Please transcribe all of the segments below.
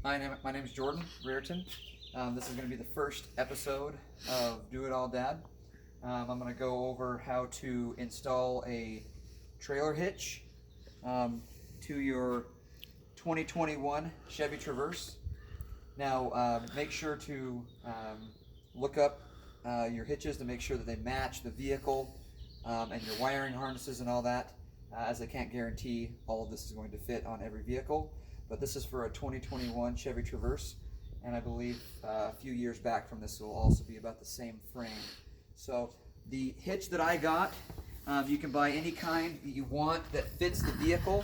My name is Jordan Rearton. This is going to be the first episode of Do It All Dad. I'm going to go over how to install a trailer hitch to your 2021 Chevy Traverse. Now, make sure to look up your hitches to make sure that they match the vehicle and your wiring harnesses and all that, as I can't guarantee all of this is going to fit on every vehicle. But this is for a 2021 Chevy Traverse, and I believe a few years back from this will also be about the same frame. So the hitch that I got, you can buy any kind that you want that fits the vehicle.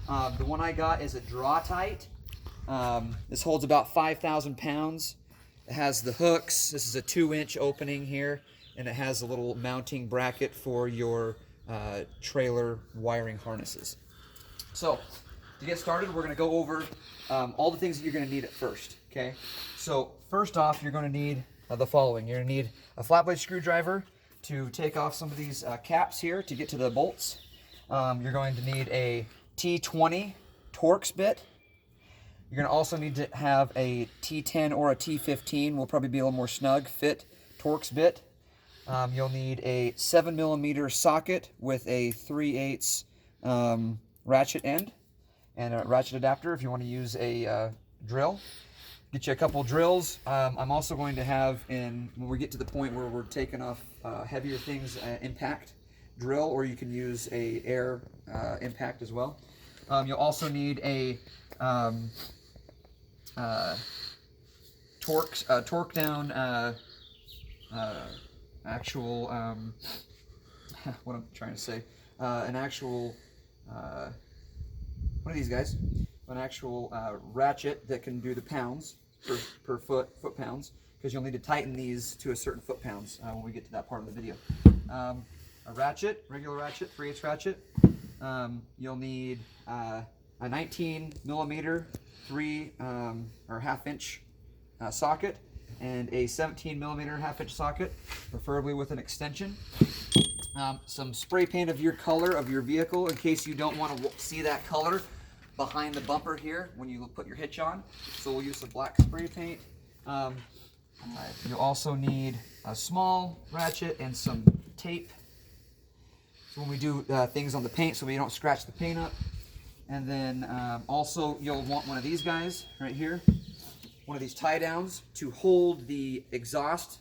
The one I got is a draw tight. This holds about 5,000 pounds. It has the hooks. This is a 2-inch opening here, and it has a little mounting bracket for your trailer wiring harnesses. So to get started, we're going to go over all the things that you're going to need at first. Okay. So first off, you're going to need the following. You're going to need a flat blade screwdriver to take off some of these caps here to get to the bolts. You're going to need a T20 Torx bit. You're going to also need to have a T10 or a T15, will probably be a little more snug fit Torx bit. You'll need a 7mm socket with a 3/8 ratchet end and a ratchet adapter if you want to use a drill. Get you a couple drills. I'm also going to have, when we get to the point where we're taking off heavier things, impact drill, or you can use a air impact as well. You'll also need a torque down actual what I'm trying to say, an actual one of these guys, an actual ratchet that can do the pounds per foot pounds, because you'll need to tighten these to a certain foot pounds when we get to that part of the video. A ratchet, regular ratchet, 3/8 ratchet. You'll need a 19mm 3 or 1/2-inch socket and a 17mm 1/2-inch socket, preferably with an extension. Some spray paint of your color of your vehicle in case you don't want to see that color behind the bumper here when you put your hitch on. So we'll use some black spray paint. You'll also need a small ratchet and some tape, so when we do things on the paint so we don't scratch the paint up. And then also you'll want one of these guys right here, one of these tie downs to hold the exhaust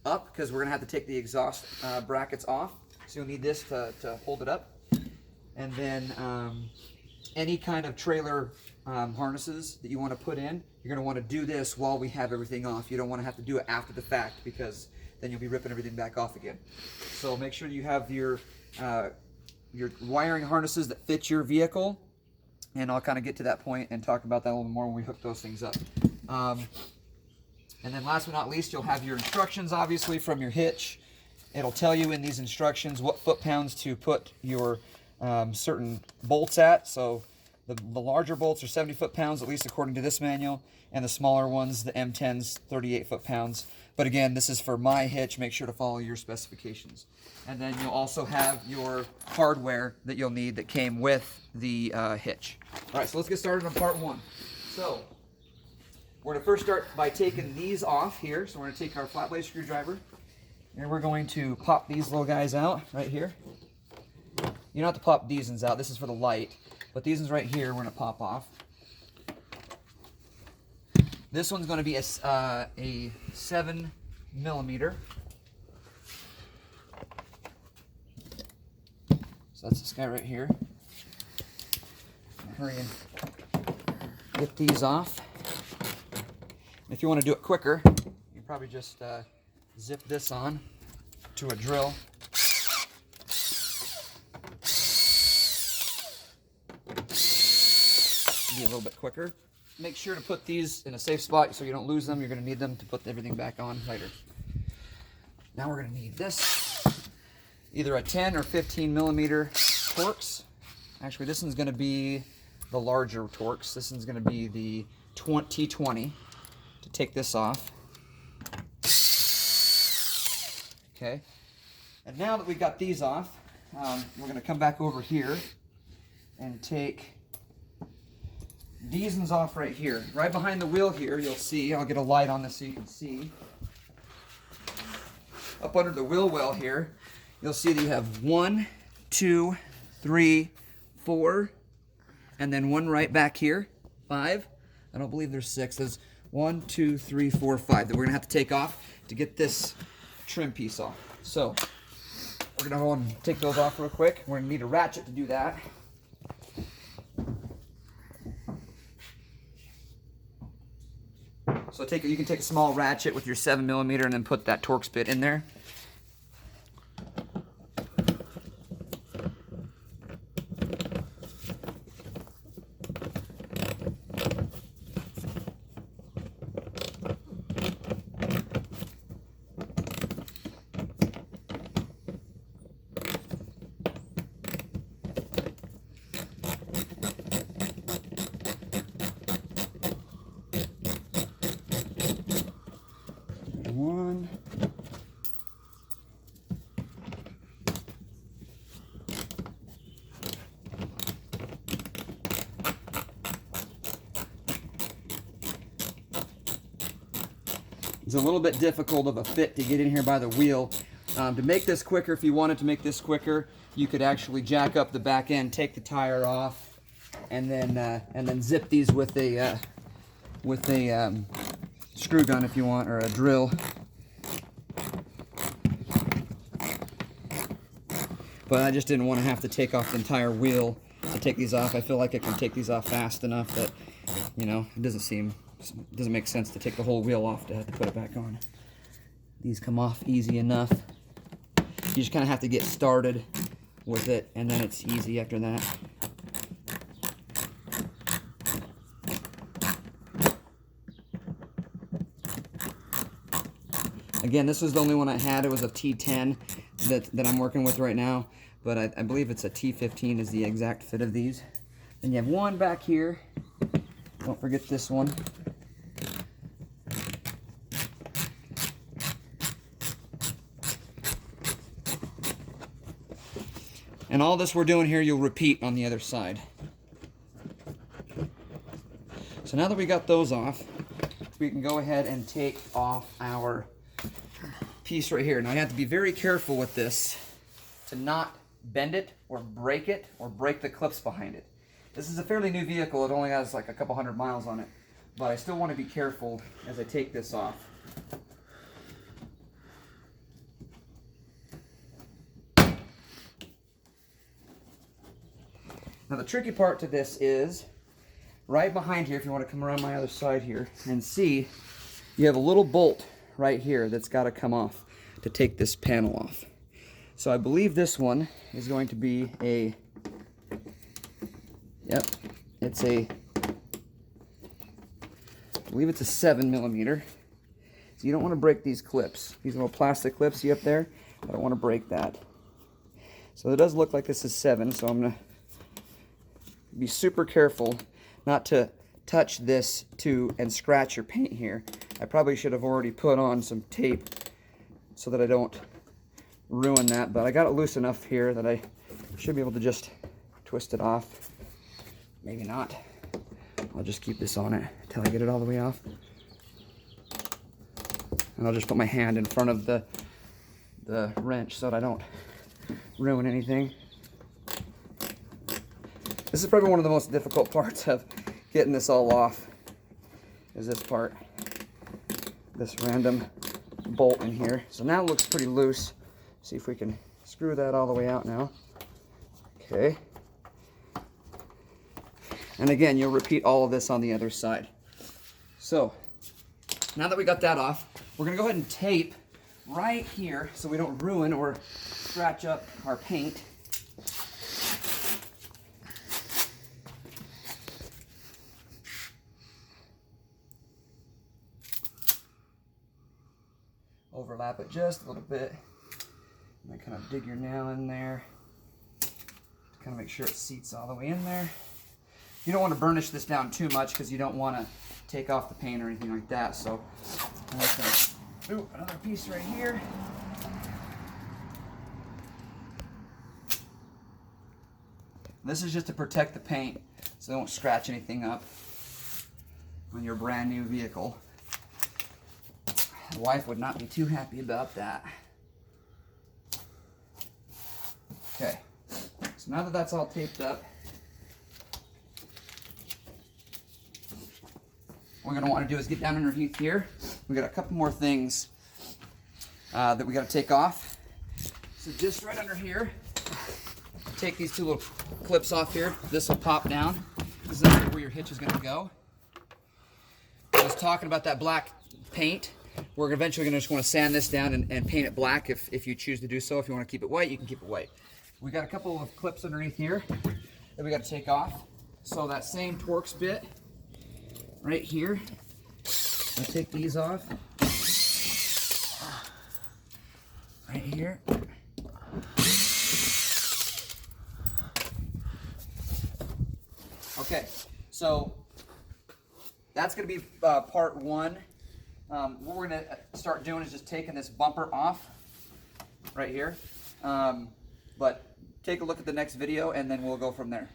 up, because we're gonna have to take the exhaust brackets off. So you'll need this to hold it up. And then any kind of trailer harnesses that you want to put in, you're gonna want to do this while we have everything off. You don't want to have to do it after the fact, because then you'll be ripping everything back off again. So make sure you have your wiring harnesses that fit your vehicle, and I'll kind of get to that point and talk about that a little more when we hook those things up. And then last but not least, you'll have your instructions, obviously, from your hitch. It'll tell you in these instructions what foot-pounds to put your certain bolts at. So the larger bolts are 70 foot-pounds, at least according to this manual, and the smaller ones, the M10s, 38 foot-pounds. But again, this is for my hitch. Make sure to follow your specifications. And then you'll also have your hardware that you'll need that came with the hitch. All right, so let's get started on part one. So we're going to first start by taking these off here. So we're going to take our flat blade screwdriver, and we're going to pop these little guys out right here. You don't have to pop these ones out. This is for the light. But these ones right here, we're going to pop off. This one's going to be a 7mm. So that's this guy right here. Hurry and get these off. If you want to do it quicker, you probably just zip this on to a drill. Be a little bit quicker. Make sure to put these in a safe spot so you don't lose them. You're going to need them to put everything back on later. Now we're going to need this, either a 10 or 15mm Torx. Actually, this one's going to be the larger Torx. This one's going to be the T20. To take this off. Okay. And now that we've got these off, we're going to come back over here and take diesel's off right here. Right behind the wheel here, you'll see, I'll get a light on this so you can see. Up under the wheel well here, you'll see that you have 1, 2, 3, 4, and then one right back here, 5. I don't believe there's 6. There's 1, 2, 3, 4, 5 that we're gonna have to take off to get this trim piece off. So we're gonna go and take those off real quick. We're gonna need a ratchet to do that. So you can take a small ratchet with your 7mm and then put that Torx bit in there. One. It's a little bit difficult of a fit to get in here by the wheel. To make this quicker, if you wanted to make this quicker, you could actually jack up the back end, take the tire off, and then zip these with a screw gun if you want, or a drill. But I just didn't want to have to take off the entire wheel to take these off. I feel like I can take these off fast enough that, you know, it doesn't make sense to take the whole wheel off to have to put it back on. These come off easy enough. You just kind of have to get started with it, and then it's easy after that. Again, this was the only one I had. It was a T10 that I'm working with right now, but I believe it's a T15 is the exact fit of these. Then you have one back here. Don't forget this one. And all this we're doing here, you'll repeat on the other side. So now that we got those off, we can go ahead and take off our piece right here. Now you have to be very careful with this to not bend it or break the clips behind it. This is a fairly new vehicle. It only has like a couple hundred miles on it, but I still want to be careful as I take this off. Now the tricky part to this is right behind here, if you want to come around my other side here and see, you have a little bolt right here that's got to come off to take this panel off. So I believe this one is going to be a, yep, it's a, I believe it's a 7mm. So you don't want to break these clips. These little plastic clips see up there, I don't want to break that. So it does look like this is 7, so I'm going to be super careful not to touch this and scratch your paint here. I probably should have already put on some tape so that I don't ruin that, but I got it loose enough here that I should be able to just twist it off. Maybe not. I'll just keep this on it until I get it all the way off. And I'll just put my hand in front of the wrench so that I don't ruin anything. This is probably one of the most difficult parts of getting this all off, is this part, this random bolt in here. So now it looks pretty loose. See if we can screw that all the way out now. Okay. And again, you'll repeat all of this on the other side. So now that we got that off, we're gonna go ahead and tape right here so we don't ruin or scratch up our paint. Overlap it just a little bit, and then kind of dig your nail in there to kind of make sure it seats all the way in there. You don't want to burnish this down too much because you don't want to take off the paint or anything like that. So I'm just going to do another piece right here. This is just to protect the paint so they won't scratch anything up. on your brand new vehicle. The wife would not be too happy about that. Okay, so now that that's all taped up, what we're going to want to do is get down underneath here. We got a couple more things that we got to take off. So just right under here, take these two little clips off here. This will pop down. This is where your hitch is going to go. I was talking about that black paint. We're eventually going to just want to sand this down and paint it black if you choose to do so. If you want to keep it white, you can keep it white. We got a couple of clips underneath here that we got to take off. So that same Torx bit right here, I'll take these off. Right here. Okay, so that's going to be part one. What we're going to start doing is just taking this bumper off right here. But take a look at the next video and then we'll go from there.